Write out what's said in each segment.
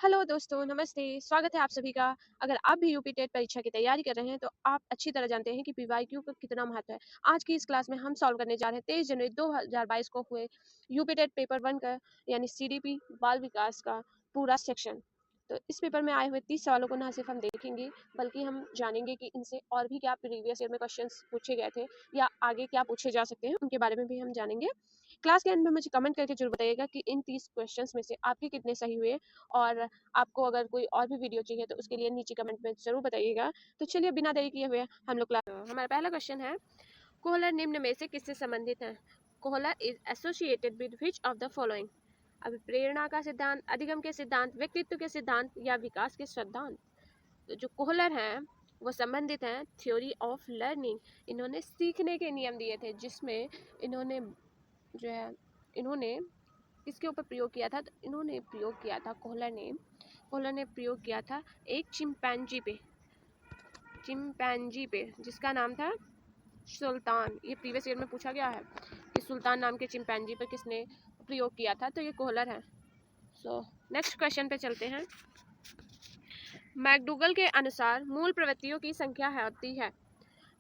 Hello दोस्तों, नमस्ते। स्वागत है आप सभी का। अगर आप भी यूपी टेट परीक्षा की तैयारी कर रहे हैं, तो आप अच्छी तरह जानते हैं कि पीवाईक्यू का कितना महत्व है। आज की इस क्लास में हम सॉल्व करने जा रहे हैं 23 जनवरी 2022 को हुए यूपी टेट पेपर 1 का यानी सीडीपी बाल विकास का पूरा सेक्शन। तो इस पेपर में आए हुए 30 सवालों को ना सिर्फ हम देखेंगे, बल्कि हम जानेंगे कि इनसे और भी क्या प्रीवियस ईयर में क्वेश्चंस पूछे गए थे या आगे क्या पूछे जा सकते हैं, उनके बारे में भी हम जानेंगे। क्लास के एंड में मुझे कमेंट करके जरूर बताइएगा कि इन 30 क्वेश्चंस में से आपके कितने सही हुए, और आपको अगर कोई और भी वीडियो चाहिए तो उसके लिए नीचे कमेंट में जरूर बताइएगा। तो चलिए बिना देरी किए हुए हम लोग हमारा पहला क्वेश्चन है, कोहलर निम्न में से किससे संबंधित है? Kohler is associated with which of the following? अभिप्रेरणा का सिद्धांत, अधिगम के सिद्धांत, व्यक्तित्व के सिद्धांत या विकास के सिद्धांत? तो जो कोहलर हैं वो संबंधित हैं थ्योरी ऑफ लर्निंग। इन्होंने सीखने के नियम दिए थे, जिसमें इन्होंने जो है इन्होंने किसके ऊपर प्रयोग किया था? तो इन्होंने प्रयोग किया था कोहलर ने प्रयोग किया था एक चिंपैंजी पे जिसका नाम था सुल्तान। ये प्रीवियस ईयर में पूछा गया है कि सुल्तान नाम के चिंपैंजी पर किसने प्रयोग किया था, तो ये कोहलर है। सो नेक्स्ट क्वेश्चन पे चलते हैं। मैकडूगल के अनुसार मूल प्रवृत्तियों की संख्या होती है।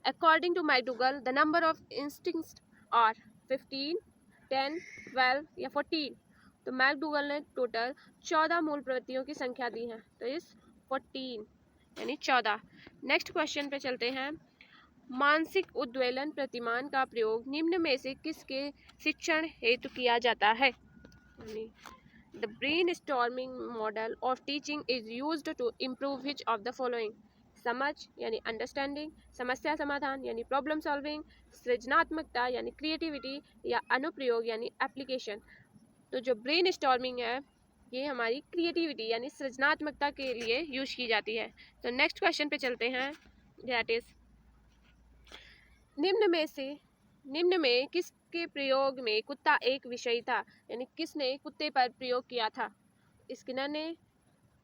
According to McDougall the number of instincts are 15, 10, 12 या 14। तो मैकडूगल ने टोटल 14 मूल प्रवृत्तियों की संख्या दी है, तो इस 14 यानी 14। नेक्स्ट क्वेश्चन पे चलते हैं। मानसिक उद्वेलन प्रतिमान का प्रयोग निम्न में से किसके शिक्षण हेतु किया जाता है? The brainstorming model of teaching is used to improve which of the following? समझ यानी अंडरस्टैंडिंग, समस्या समाधान यानी प्रॉब्लम सॉल्विंग, सृजनात्मकता यानी क्रिएटिविटी या अनुप्रयोग यानी एप्लीकेशन। तो जो ब्रेन स्टॉर्मिंग है ये हमारी क्रिएटिविटी यानी सृजनात्मकता के लिए यूज की जाती है। तो नेक्स्ट क्वेश्चन पे चलते हैं, दैट इज निम्न में किसके प्रयोग में कुत्ता एक विषय था? यानी किसने कुत्ते पर प्रयोग किया था? स्किनर ने,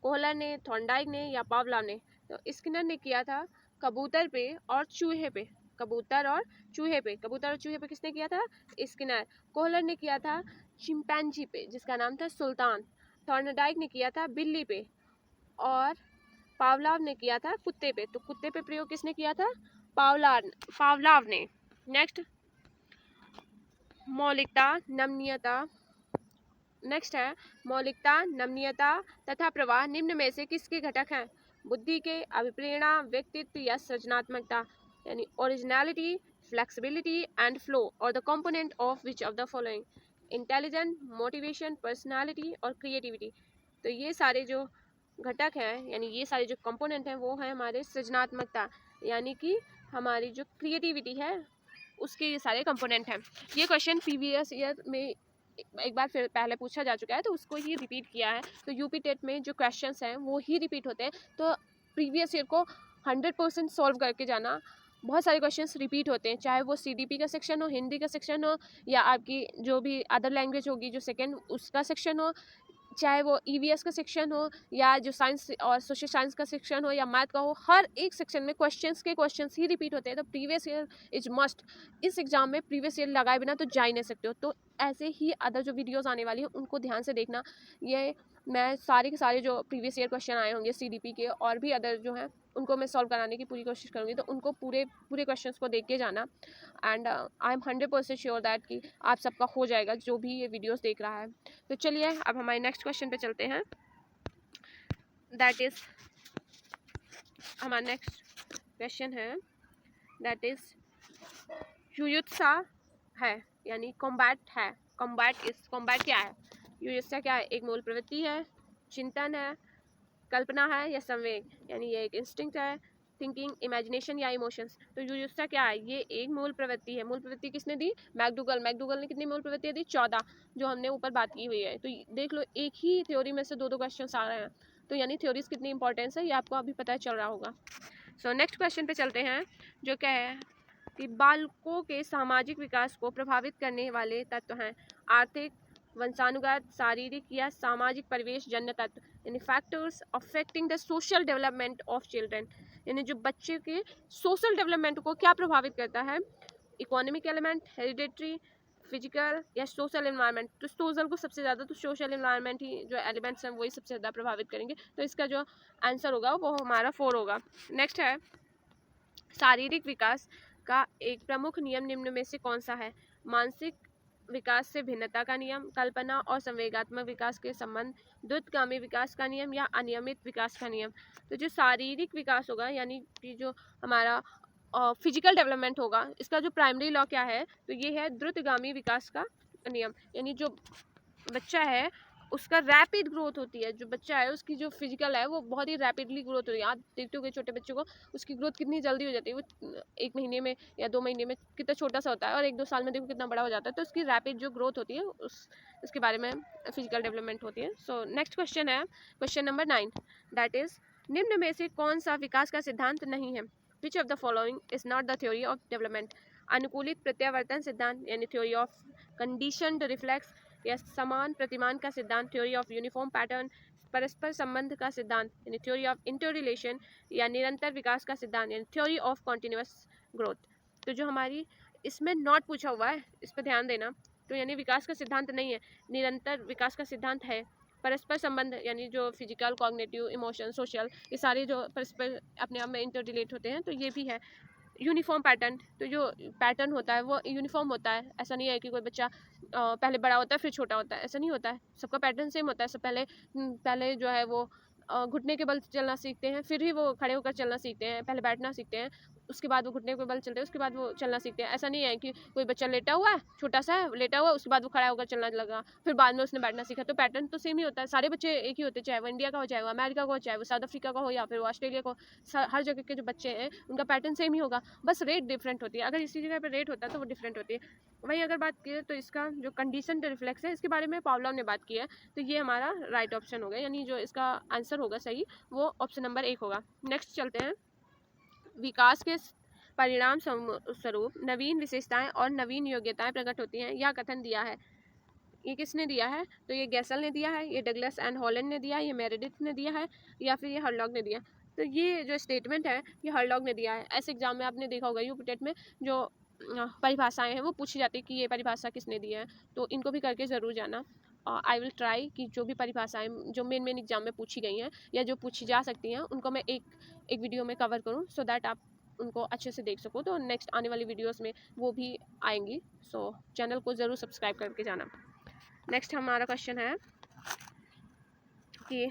कोहलर ने, थॉर्नडाइक ने या पावलव ने? तो स्किनर ने किया था कबूतर पे और चूहे पे। कबूतर और चूहे पे किसने किया था? स्किनर। कोहलर ने किया था चिंपैंजी पे जिसका नाम था सुल्तान। थॉर्नडाइक ने किया था बिल्ली पे और पावलव ने किया था कुत्ते पे। तो कुत्ते पे प्रयोग किसने किया था? पावलव ने। नेक्स्ट मौलिकता, नमनीयता तथा प्रवाह निम्न में से किसके घटक हैं? बुद्धि के, अभिप्रेरणा, व्यक्तित्व या सृजनात्मकता यानी ओरिजिनलिटी, फ्लेक्सिबिलिटी एंड फ्लो और the component of which of the following? Intelligent, motivation, personality और क्रिएटिविटी। तो ये सारे जो घटक हैं यानी ये सारे जो कंपोनेंट हैं वो हैं हमारे सृजनात्मकता यानी कि हमारी जो क्रिएटिविटी है उसके ये सारे कंपोनेंट हैं। ये क्वेश्चन प्रीवियस ईयर में एक बार फिर पहले पूछा जा चुका है, तो उसको ही रिपीट किया है। तो यूपी टेट में जो क्वेश्चंस हैं वो ही रिपीट होते हैं, तो प्रीवियस ईयर को 100% सॉल्व करके जाना। बहुत सारे क्वेश्चंस रिपीट होते हैं, चाहे वो सीडीपी का सेक्शन हो, हिंदी का सेक्शन हो, या आपकी जो भी अदर लैंग्वेज होगी जो सेकेंड उसका सेक्शन हो, चाहे वो ईवीएस का सेक्शन हो या जो साइंस और सोशल साइंस का सेक्शन हो या मैथ का हो। हर एक सेक्शन में क्वेश्चंस ही रिपीट होते हैं। तो प्रीवियस ईयर इज मस्ट। इस एग्जाम में प्रीवियस ईयर लगाए बिना तो जा ही नहीं सकते हो। तो ऐसे ही अदर जो वीडियोस आने वाली हैं उनको ध्यान से देखना। ये मैं सारे के सारे जो प्रीवियस ईयर क्वेश्चन आए होंगे सीडीपी के और भी अदर जो हैं उनको मैं सॉल्व कराने की पूरी कोशिश करूँगी। तो उनको पूरे क्वेश्चंस को देख के जाना, and I am 100% sure that कि आप सबका हो जाएगा जो भी ये वीडियोस देख रहा है। तो चलिए अब हमारे नेक्स्ट क्वेश्चन पे चलते हैं। दैट इज हमारा नेक्स्ट क्वेश्चन है, दैट इज युयुत्सा है यानी कॉम्बैट है। कॉम्बैट क्या है? युयुत्सा क्या है? एक मूल प्रवृत्ति है, चिंतन है, कल्पना है या संवेग यानी ये एक इंस्टिंक्ट है, थिंकिंग, इमेजिनेशन या इमोशंस। तो युयुत्सा क्या है? ये एक मूल प्रवृत्ति है। मूल प्रवृत्ति किसने दी? मैकडूगल ने कितनी मूल प्रवृत्तियाँ दी? 14, जो हमने ऊपर बात की हुई है। तो देख लो एक ही थ्योरी में से दो क्वेश्चंस आ रहे हैं, तो यानी थ्योरीज कितनी इंपॉर्टेंस है ये आपको अभी पता चल रहा होगा। सो नेक्स्ट क्वेश्चन पे चलते हैं, जो क्या है कि बालकों के सामाजिक विकास को प्रभावित करने वाले तत्व हैं आर्थिक, वंशानुगत, शारीरिक या सामाजिक परिवेश जन्य तत्व यानी factors affecting the social development of children. यानी जो बच्चे के सोशल डेवलपमेंट को क्या प्रभावित करता है? इकोनॉमिक एलिमेंट, हेरिडिटरी, फिजिकल या सोशल इन्वायरमेंट। तो सोशल को सबसे ज़्यादा, तो सोशल इन्वायरमेंट ही जो एलिमेंट्स हैं वही सबसे ज़्यादा प्रभावित करेंगे। तो इसका जो आंसर होगा वो हमारा 4 होगा। नेक्स्ट है शारीरिक विकास का एक प्रमुख नियम निम्न में से कौन सा है? मानसिक विकास से भिन्नता का नियम, कल्पना और संवेगात्मक विकास के संबंध, द्रुतगामी विकास का नियम या अनियमित विकास का नियम। तो जो शारीरिक विकास होगा यानी कि जो हमारा फिजिकल डेवलपमेंट होगा, इसका जो प्राइमरी लॉ क्या है? तो ये है द्रुतगामी विकास का नियम। यानी जो बच्चा है उसका रैपिड ग्रोथ होती है, जो बच्चा है उसकी जो फिजिकल है वो बहुत ही रैपिडली ग्रोथ होती है। आप देखते हो छोटे बच्चों को, उसकी ग्रोथ कितनी जल्दी हो जाती है। वो 1 महीने में या 2 महीने में कितना छोटा सा होता है और 1-2 साल में देखो कितना बड़ा हो जाता है। तो उसकी रैपिड जो ग्रोथ होती है उसके बारे में फिजिकल डेवलपमेंट होती है। सो नेक्स्ट क्वेश्चन है क्वेश्चन नंबर 9, दैट इज निम्न में से कौन सा विकास का सिद्धांत नहीं है? Which of the following is not the theory of development? अनुकूलित प्रत्यावर्तन सिद्धांत यानी थ्योरी ऑफ कंडीशनड रिफ्लेक्स, या समान प्रतिमान का सिद्धांत थ्योरी ऑफ यूनिफॉर्म पैटर्न, परस्पर संबंध का सिद्धांत यानी थ्योरी ऑफ इंटररिलेशन, या निरंतर विकास का सिद्धांत यानी थ्योरी ऑफ कॉन्टिन्यूअस ग्रोथ। तो जो हमारी इसमें नॉट पूछा हुआ है इस पर ध्यान देना। तो यानी विकास का सिद्धांत नहीं है, निरंतर विकास का सिद्धांत है। परस्पर संबंध यानी जो फिजिकल, कॉग्निटिव, इमोशन, सोशल, ये सारे जो परस्पर अपने आप में इंटर रिलेट होते हैं, तो ये भी है। यूनिफॉर्म पैटर्न, तो जो पैटर्न होता है वो यूनिफॉर्म होता है। ऐसा नहीं है कि कोई बच्चा पहले बड़ा होता है फिर छोटा होता है, ऐसा नहीं होता है। सबका पैटर्न सेम होता है। सब पहले जो है वो घुटने के बल चलना सीखते हैं, फिर ही वो खड़े होकर चलना सीखते हैं। पहले बैठना सीखते हैं, उसके बाद वो घुटने के बल चलते हैं, उसके बाद वो चलना सीखते हैं। ऐसा नहीं है कि कोई बच्चा लेटा हुआ है, छोटा सा है, लेटा हुआ है, उसके बाद वो खड़ा होकर चलना लगा, फिर बाद में उसने बैठना सीखा। तो पैटर्न तो सेम ही होता है। सारे बच्चे एक ही होते हैं, चाहे वो इंडिया का हो, चाहे वो अमेरिका का हो, चाहे वो साउथ अफ्रीका का हो, या फिर वो ऑस्ट्रेलिया का हो। हर जगह के जो बच्चे हैं उनका पैटर्न सेम ही होगा, बस रेट डिफरेंट होती है। अगर इसी जगह पर रेट होता है तो वो डिफरेंट होती है। वहीं अगर बात की तो इसका जो कंडीशन रिफ्लेक्स है, इसके बारे में पावलोव ने बात की है। तो ये हमारा राइट ऑप्शन होगा, यानी जो इसका आंसर होगा सही वो ऑप्शन नंबर 1 होगा। नेक्स्ट चलते हैं, विकास के परिणाम स्वरूप नवीन विशेषताएं और नवीन योग्यताएं प्रकट होती हैं, यह कथन दिया है। ये किसने दिया है? तो ये गैसल ने दिया है, ये डगलस एंड हॉलैंड ने दिया है, ये मेरेडिथ ने दिया है, या फिर ये हरलॉग ने दिया। तो ये जो स्टेटमेंट है ये हरलॉग ने दिया है। ऐसे एग्जाम में आपने देखा होगा यूपीटेट में जो परिभाषाएं हैं वो पूछी जाती है कि ये परिभाषा किसने दी है। तो इनको भी करके ज़रूर जाना। आई विल ट्राई कि जो भी परिभाषाएं जो मेन एग्जाम में पूछी गई हैं या जो पूछी जा सकती हैं उनको मैं एक वीडियो में कवर करूँ, सो दैट आप उनको अच्छे से देख सको। तो नेक्स्ट आने वाली वीडियोस में वो भी आएंगी। सो चैनल को ज़रूर सब्सक्राइब करके जाना। नेक्स्ट हमारा क्वेश्चन है कि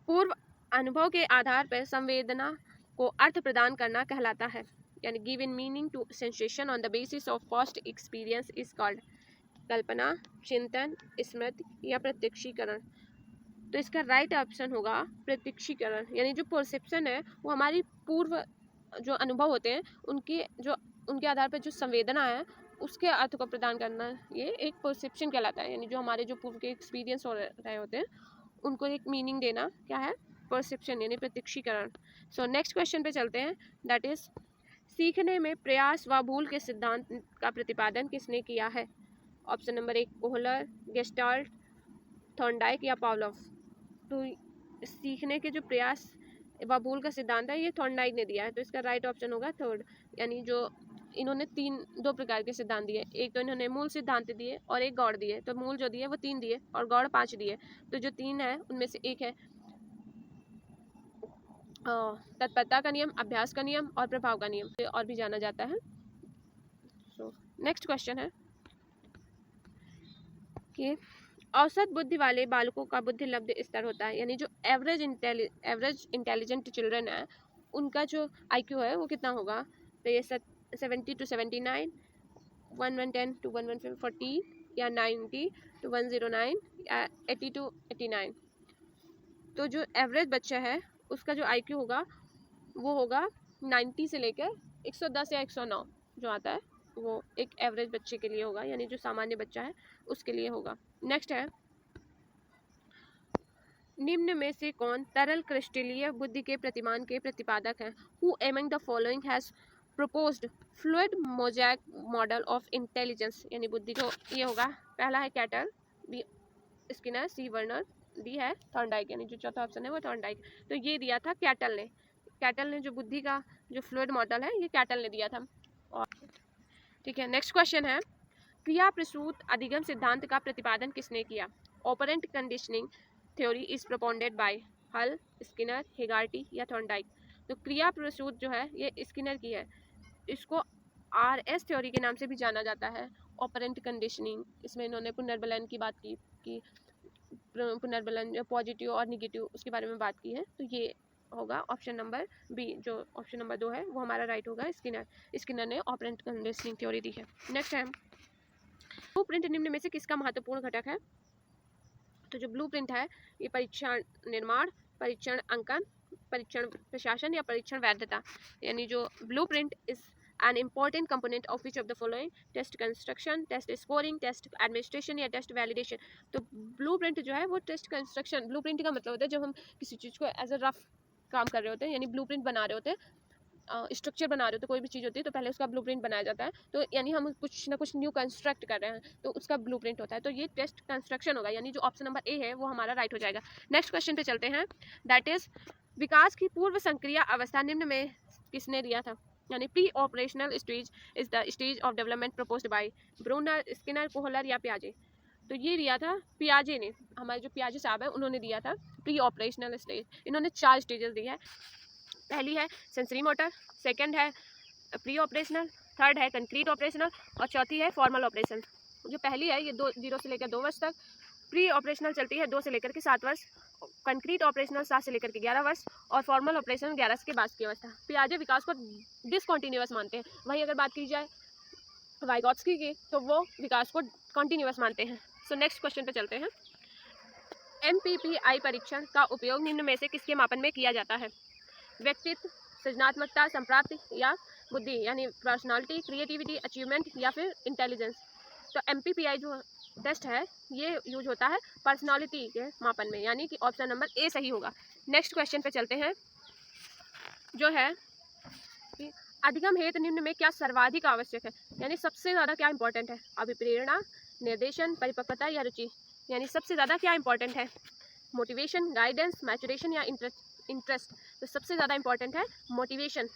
पूर्व अनुभव के आधार पर संवेदना को अर्थ प्रदान करना कहलाता है, यानी giving meaning to sensation on the basis of past experience is called. कल्पना, चिंतन, स्मृति या प्रत्यक्षीकरण। तो इसका राइट ऑप्शन होगा प्रत्यक्षीकरण। यानी जो परसेप्शन है वो हमारी पूर्व जो अनुभव होते हैं उनके आधार पर जो संवेदना है उसके अर्थ को प्रदान करना, ये एक परसेप्शन कहलाता है। यानी जो हमारे जो पूर्व के एक्सपीरियंस हो रहे होते हैं उनको एक मीनिंग देना क्या है? परसेप्शन यानी प्रत्यक्षीकरण। सो नेक्स्ट क्वेश्चन पे चलते हैं, दैट इज सीखने में प्रयास व भूल के सिद्धांत का प्रतिपादन किसने किया है? Option number 1 Kohler, gestalt, Thorndike या पावलोव। तो सीखने के जो प्रयास व भूल का सिद्धांत है ये थॉर्नडाइक ने दिया है। तो इसका राइट ऑप्शन होगा थर्ड। यानी जो इन्होंने दो प्रकार के सिद्धांत दिए, एक तो इन्होंने मूल सिद्धांत दिए और एक गौड़ दिए। तो मूल जो दिए वो 3 दिए और गौड़ 5 दिए। तो जो 3 है उनमें से एक है तत्परता का नियम, अभ्यास का नियम और प्रभाव का नियम, और भी जाना जाता है। सो नेक्स्ट क्वेश्चन है कि औसत बुद्धि वाले बालकों का बुद्धि लब्ध स्तर होता है, यानी जो एवरेज इंटेलिजेंट चिल्ड्रन है उनका जो IQ है वो कितना होगा? तो ये 70 to 79, 110 to 140, या 90 to 109, या 80 to 89। तो जो एवरेज बच्चा है उसका जो IQ होगा वो होगा 90 से लेकर 110 या 109 जो आता है वो एक एवरेज बच्चे के लिए होगा, यानी जो सामान्य बच्चा है उसके लिए होगा। नेक्स्ट है, निम्न में से कौन तरल क्रिस्टलीय बुद्धि के प्रतिमान के प्रतिपादक हैं? Who among the following has proposed fluid mosaic model of intelligence, यानी बुद्धि को ये होगा। पहला है कैटल, बी स्किनर, सी वर्नर, डी है थॉर्नडाइक, यानी जो चौथा ऑप्शन है वो थॉर्नडाइक। तो ये दिया था कैटल ने जो बुद्धि का जो फ्लूइड मॉडल है ये कैटल ने दिया था। और ठीक है, नेक्स्ट क्वेश्चन है, क्रिया प्रसूत अधिगम सिद्धांत का प्रतिपादन किसने किया? Operant conditioning theory is propounded by Hull, Skinner, Hegarty या थॉर्नडाइक। तो क्रिया प्रसूत जो है ये स्किनर की है। इसको RS थ्योरी के नाम से भी जाना जाता है। ऑपरेंट कंडीशनिंग, इसमें इन्होंने पुनर्बलन की बात की कि पुनर्बलन पॉजिटिव और निगेटिव उसके बारे में बात की है। तो ये होगा ऑप्शन नंबर बी, जो ऑप्शन नंबर 2 है वो हमारा राइट होगा। स्किनर ने ऑपरेंट कंडीशनिंग थ्योरी दी है। नेक्स्ट है ब्लूप्रिंट निम्न में से किसका महत्वपूर्ण घटक है? तो जो ब्लूप्रिंट है ये परीक्षण निर्माण, परीक्षण अंकन, परीक्षण प्रशासन या परीक्षण वैधता, यानी जो blueprint is an important component of which of the following? Test construction, test scoring, test administration या टेस्ट वैलिडेशन। तो ब्लूप्रिंट जो है वो टेस्ट कंस्ट्रक्शन, ब्लूप्रिंट का मतलब होता है जब हम किसी चीज़ को एज अ रफ काम कर रहे होते हैं, यानी ब्लूप्रिंट बना रहे होते हैं, स्ट्रक्चर बना रहे हो तो कोई भी चीज़ होती है तो पहले उसका ब्लूप्रिंट बनाया जाता है। तो यानी हम कुछ ना कुछ न्यू कंस्ट्रक्ट कर रहे हैं तो उसका ब्लूप्रिंट होता है। तो ये टेस्ट कंस्ट्रक्शन होगा, यानी जो ऑप्शन नंबर ए है वो हमारा राइट हो जाएगा। नेक्स्ट क्वेश्चन पे चलते हैं, दैट इज विकास की पूर्व संक्रिया अवस्था निम्न में किसने दिया था? यानी pre operational stage is the stage of development proposed by Bruner, Skinner, Kohler या पियाजे। तो ये दिया था पियाजे ने, हमारे जो पियाजे साहब है उन्होंने दिया था प्री ऑपरेशनल स्टेज। इन्होंने 4 स्टेजेस दी है। पहली है सेंसरी मोटर, सेकंड है प्री ऑपरेशनल, थर्ड है कंक्रीट ऑपरेशनल और चौथी है फॉर्मल ऑपरेशन। जो पहली है ये 0 से लेकर 2 वर्ष तक, प्री ऑपरेशनल चलती है 2 से लेकर के 7 वर्ष, कंक्रीट ऑपरेशनल 7 से लेकर के 11 वर्ष और फॉर्मल ऑपरेशन 11 के बाद की अवस्था। पियाजे विकास को डिसकॉन्टिन्यूअस मानते हैं। वहीं अगर बात की जाए वाइगॉत्स्की की तो वो विकास को कॉन्टिन्यूअस मानते हैं। सो नेक्स्ट क्वेश्चन पे चलते हैं, MPPI परीक्षण का उपयोग निम्न में से किसके मापन में किया जाता है? व्यक्तित्व, सृजनात्मकता, संप्राप्ति या बुद्धि, यानी पर्सनालिटी, क्रिएटिविटी, अचीवमेंट या फिर इंटेलिजेंस। तो MPPI जो टेस्ट है ये यूज होता है पर्सनालिटी के मापन में, यानी कि ऑप्शन नंबर ए सही होगा। नेक्स्ट क्वेश्चन पे चलते हैं, जो है कि अधिगम हेतु निम्न में क्या सर्वाधिक आवश्यक है? यानी सबसे ज़्यादा क्या इंपॉर्टेंट है? अभिप्रेरणा, निर्देशन, परिपक्वता या रुचि, यानी सबसे ज़्यादा क्या इंपॉर्टेंट है? मोटिवेशन, गाइडेंस, मैचुरेशन या इंटरेस्ट। तो सबसे ज़्यादा इंपॉर्टेंट है मोटिवेशन।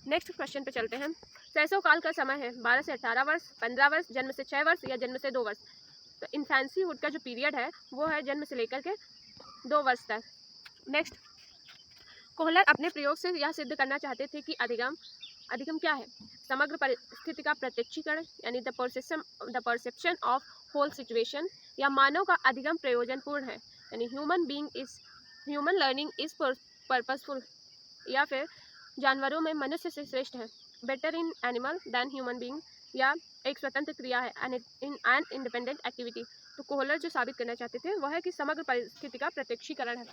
नेक्स्ट क्वेश्चन पे चलते हैं, शैशव काल का समय है 12 से 18 वर्ष, 15 वर्ष, जन्म से 6 वर्ष या जन्म से 2 वर्ष। तो इन्फेंसीहुड का जो पीरियड है वो है जन्म से लेकर के 2 वर्ष तक। नेक्स्ट, कोहलर अपने प्रयोग से यह सिद्ध करना चाहते थे कि अधिगम क्या है? समग्र परिस्थिति का प्रत्यक्षीकरण, यानी the perception of whole situation, या मानव का अधिगम प्रयोजनपूर्ण है, यानी ह्यूमन लर्निंग इज पर्पसफुल, या फिर जानवरों में मनुष्य से श्रेष्ठ है, better in animal than human being, या एक स्वतंत्र क्रिया है इन एन इंडिपेंडेंट एक्टिविटी। तो कोहलर जो साबित करना चाहते थे वह है कि समग्र परिस्थिति का प्रत्यक्षीकरण है,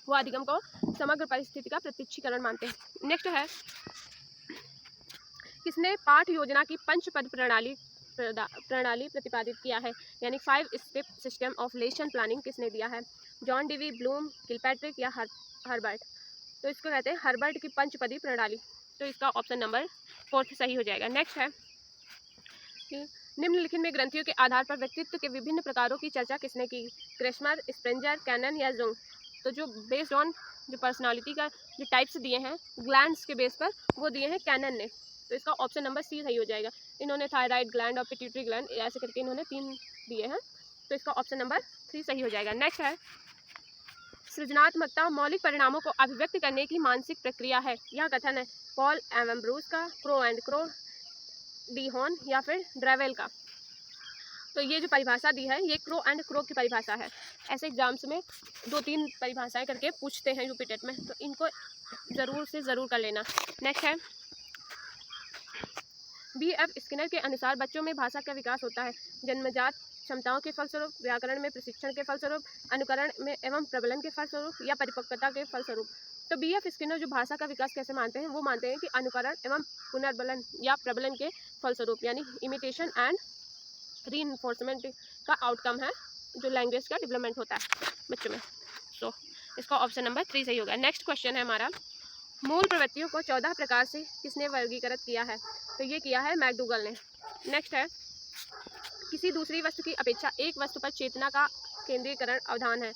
वो अधिगम को समग्र परिस्थिति का प्रत्यक्षीकरण मानते हैं। नेक्स्ट है, किसने पाठ योजना की पंचपद प्रणाली प्रतिपादित किया है? यानी 5 step system of lesson planning किसने दिया है? जॉन डीवी, ब्लूम, किलपैट्रिक या हर्बर्ट। तो इसको कहते हैं हर्बर्ट की पंचपदी प्रणाली। तो इसका ऑप्शन नंबर 4 सही हो जाएगा। नेक्स्ट है कि निम्नलिखित में ग्रंथियों के आधार पर व्यक्तित्व के विभिन्न प्रकारों की चर्चा किसने की? क्रेस्मर, स्प्रेंजर, कैनन या जुंग। तो जो बेस्ड ऑन जो पर्सनालिटी का जो टाइप्स दिए हैं ग्लैंड्स के बेस पर वो दिए हैं कैनन ने। तो इसका ऑप्शन नंबर सी सही हो जाएगा। इन्होंने थायराइड ग्लैंड और पिट्यूटरी ग्लैंड ऐसे करके इन्होंने 3 दिए हैं, तो इसका ऑप्शन नंबर 3 सही हो जाएगा। नेक्स्ट है, सृजनात्मकता मौलिक परिणामों को अभिव्यक्त करने की मानसिक प्रक्रिया है, यह कथन है पॉल एवं ब्रूस का, crow and crow, D horn या फिर ड्रेवेल का। तो ये जो परिभाषा दी है ये क्रो एंड क्रो की परिभाषा है। ऐसे एग्जाम्स में 2-3 परिभाषाएं करके पूछते हैं यूपी टेट में, तो इनको ज़रूर से ज़रूर कर लेना। नेक्स्ट है, BF स्किनर के अनुसार बच्चों में भाषा का विकास होता है जन्मजात क्षमताओं के फलस्वरूप, व्याकरण में प्रशिक्षण के फलस्वरूप, अनुकरण में एवं प्रबलन के फलस्वरूप या परिपक्वता के फलस्वरूप। तो BF स्किनर जो भाषा का विकास कैसे मानते हैं, वो मानते हैं कि अनुकरण एवं पुनर्बलन या प्रबलन के फलस्वरूप, यानी इमिटेशन एंड रीइंफोर्समेंट का आउटकम है जो लैंग्वेज का डेवलपमेंट होता है बच्चों में। सो इसका ऑप्शन नंबर 3 सही होगा। नेक्स्ट क्वेश्चन है हमारा, मूल प्रवृत्तियों को 14 प्रकार से किसने वर्गीकृत किया है? तो ये किया है मैकडूगल ने। नेक्स्ट है, किसी दूसरी वस्तु की अपेक्षा एक वस्तु पर चेतना का केंद्रीकरण अवधान है,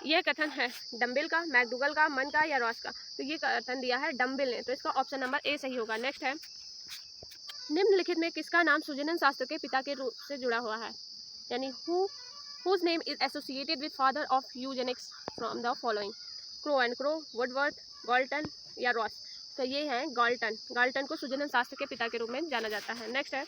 यह कथन है डम्बिल का, मैकडूगल का, मन का या रॉस का। तो ये कथन दिया है डम्बिल ने, तो इसका ऑप्शन नंबर ए सही होगा। नेक्स्ट है, निम्नलिखित में किसका नाम सुजनन शास्त्र के पिता के रूप से जुड़ा हुआ है, यानी whose name is associated with father of eugenics from the following? Crow and crow, Woodworth, Galton या रॉस? तो ये है गॉल्टन। गॉल्टन को सुजनन शास्त्र के पिता के रूप में जाना जाता है। नेक्स्ट है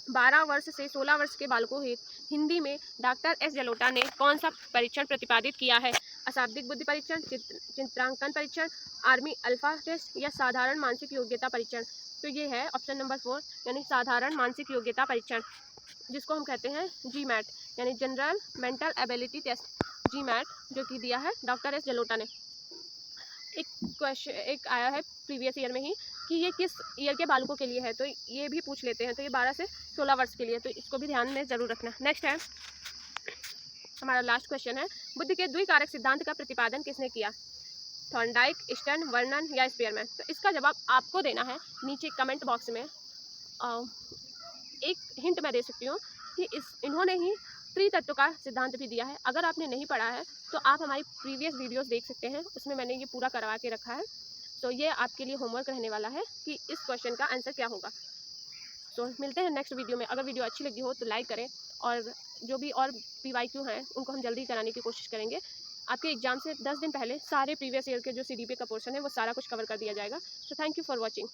12 वर्ष से 16 वर्ष के बालकों हेतु हिंदी में डॉक्टर एस जलोटा ने कौन सा परीक्षण प्रतिपादित किया है? अशाब्दिक बुद्धि परीक्षण, चित्रांकन परीक्षण, आर्मी अल्फा टेस्ट या साधारण मानसिक योग्यता परीक्षण? तो ये है ऑप्शन नंबर 4, यानी साधारण मानसिक योग्यता परीक्षण, जिसको हम कहते हैं जी मैट, यानी जनरल मेंटल एबिलिटी टेस्ट, जी मैट, जो कि दिया है डॉक्टर एस जलोटा ने। एक आया है प्रीवियस ईयर में ही कि ये किस ईयर के बालकों के लिए है, तो ये भी पूछ लेते हैं। तो ये 12 से 16 वर्ष के लिए, तो इसको भी ध्यान में जरूर रखना। नेक्स्ट है हमारा लास्ट क्वेश्चन है, बुद्धि के द्विकारक सिद्धांत का प्रतिपादन किसने किया? थॉर्नडाइक, स्टर्न, वर्नन या स्पीयरमैन? तो इसका जवाब आपको देना है नीचे कमेंट बॉक्स में। एक हिंट मैं दे सकती हूँ कि इन्होंने ही त्रितत्व का सिद्धांत भी दिया है। अगर आपने नहीं पढ़ा है तो आप हमारी प्रीवियस वीडियोस देख सकते हैं, उसमें मैंने ये पूरा करवा के रखा है। तो ये आपके लिए होमवर्क रहने वाला है कि इस क्वेश्चन का आंसर क्या होगा। तो मिलते हैं नेक्स्ट वीडियो में। अगर वीडियो अच्छी लगी हो तो लाइक करें, और जो भी और PYQ हैं उनको हम जल्दी कराने की कोशिश करेंगे। आपके एग्जाम से 10 दिन पहले सारे प्रीवियस ईयर के जो CDP का पोर्शन है वो सारा कुछ कवर कर दिया जाएगा। So thank you for watching.